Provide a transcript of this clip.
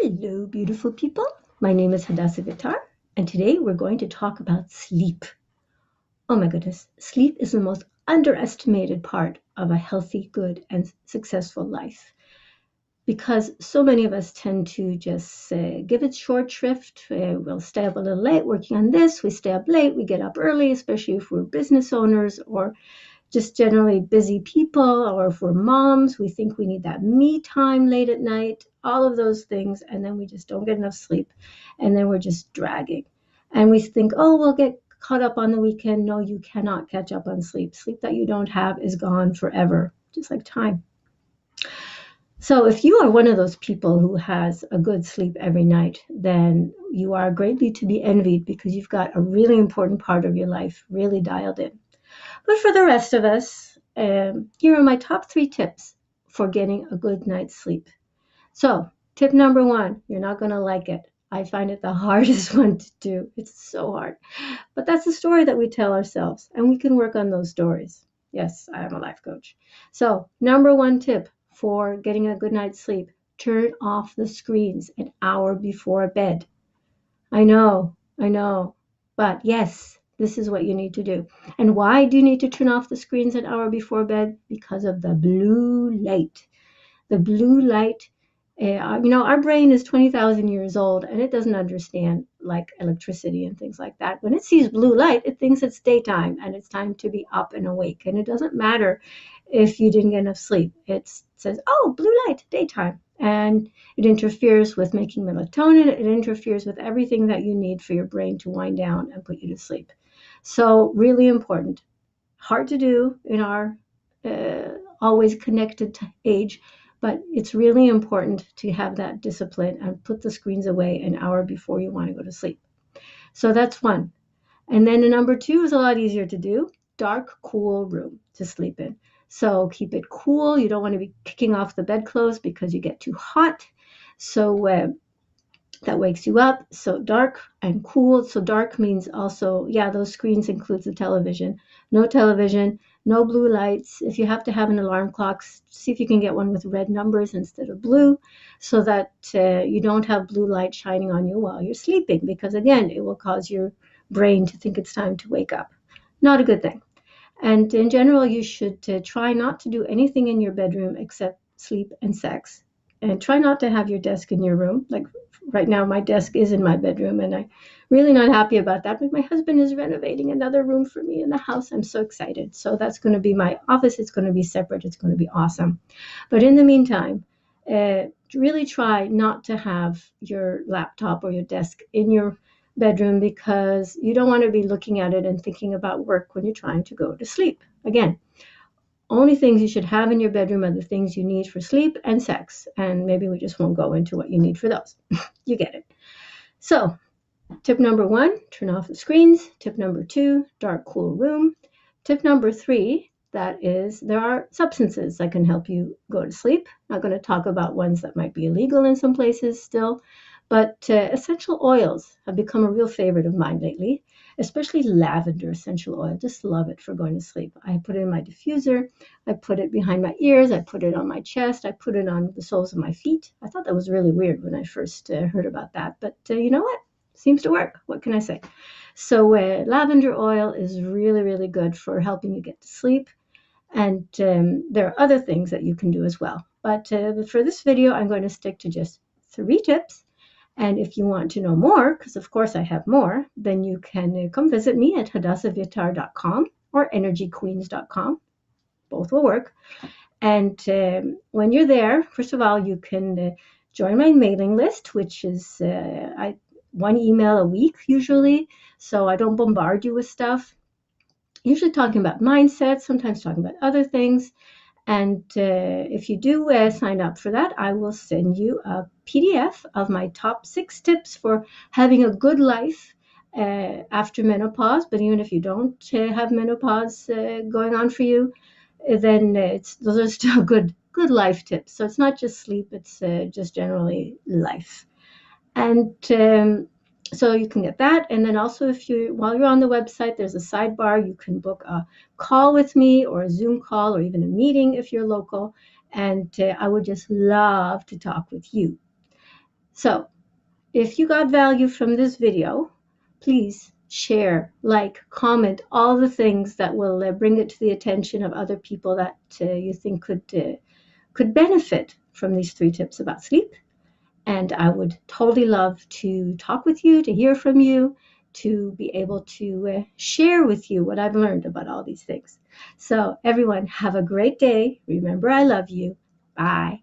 Hello, beautiful people. My name is Hadassah Vitar, and today we're going to talk about sleep. Oh my goodness, sleep is the most underestimated part of a healthy, good, and successful life because so many of us tend to just give it short shrift. We'll stay up a little late working on this, we stay up late, we get up early, especially if we're business owners or just generally busy people, or if we're moms, we think we need that me time late at night, all of those things, and then we just don't get enough sleep, and then we're just dragging. And we think, oh, we'll get caught up on the weekend. No, you cannot catch up on sleep. Sleep that you don't have is gone forever, just like time. So if you are one of those people who has a good sleep every night, then you are greatly to be envied because you've got a really important part of your life really dialed in. But for the rest of us, here are my top 3 tips for getting a good night's sleep. So, tip number 1, you're not going to like it. I find it the hardest one to do. It's so hard. But that's the story that we tell ourselves, and we can work on those stories. Yes, I am a life coach. So, number 1 tip for getting a good night's sleep, turn off the screens an hour before bed. I know. But yes, this is what you need to do. And why do you need to turn off the screens an hour before bed? Because of the blue light. The blue light, our brain is 20,000 years old and it doesn't understand like electricity and things like that. When it sees blue light, it thinks it's daytime and it's time to be up and awake. And it doesn't matter if you didn't get enough sleep. It says, oh, blue light, daytime. And it interferes with making melatonin. It interferes with everything that you need for your brain to wind down and put you to sleep. So really important. Hard to do in our always connected age, but it's really important to have that discipline and put the screens away an hour before you want to go to sleep. So that's one. And then number 2 is a lot easier to do. Dark, cool room to sleep in. So keep it cool. You don't want to be kicking off the bedclothes because you get too hot. So that wakes you up. So dark and cool. So dark means also, those screens includes the television. No television, no blue lights. If you have to have an alarm clock, see if you can get one with red numbers instead of blue so that you don't have blue light shining on you while you're sleeping, because again, it will cause your brain to think it's time to wake up. Not a good thing. And in general, you should try not to do anything in your bedroom except sleep and sex. And try not to have your desk in your room. Like right now, my desk is in my bedroom, and I'm really not happy about that. But my husband is renovating another room for me in the house. I'm so excited. So that's going to be my office. It's going to be separate. It's going to be awesome. But in the meantime, really try not to have your laptop or your desk in your bedroom, because you don't want to be looking at it and thinking about work when you're trying to go to sleep. Again, only things you should have in your bedroom are the things you need for sleep and sex. And maybe we just won't go into what you need for those. You get it. So, tip number 1, turn off the screens. Tip number 2, dark, cool room. Tip number 3, that is, there are substances that can help you go to sleep. I'm not going to talk about ones that might be illegal in some places still, but essential oils have become a real favorite of mine lately, especially lavender essential oil. Just love it for going to sleep. I put it in my diffuser. I put it behind my ears. I put it on my chest. I put it on the soles of my feet. I thought that was really weird when I first heard about that, but you know what? Seems to work. What can I say? So lavender oil is really, really good for helping you get to sleep. And there are other things that you can do as well. But for this video, I'm going to stick to just 3 tips. And if you want to know more, because of course I have more, then you can come visit me at hadassahvitar.com or energyqueens.com. Both will work. And when you're there, first of all, you can join my mailing list, which is 1 email a week usually, so I don't bombard you with stuff. Usually talking about mindset, sometimes talking about other things. And if you do sign up for that, I will send you a PDF of my top 6 tips for having a good life after menopause. But even if you don't have menopause going on for you, then those are still good life tips. So it's not just sleep; it's just generally life. And so you can get that. And then also, while you're on the website, there's a sidebar. You can book a call with me or a Zoom call or even a meeting if you're local. And I would just love to talk with you. So if you got value from this video, please share, like, comment, all the things that will bring it to the attention of other people that you think could benefit from these 3 tips about sleep. And I would totally love to talk with you, to hear from you, to be able to share with you what I've learned about all these things. So everyone, have a great day. Remember, I love you. Bye.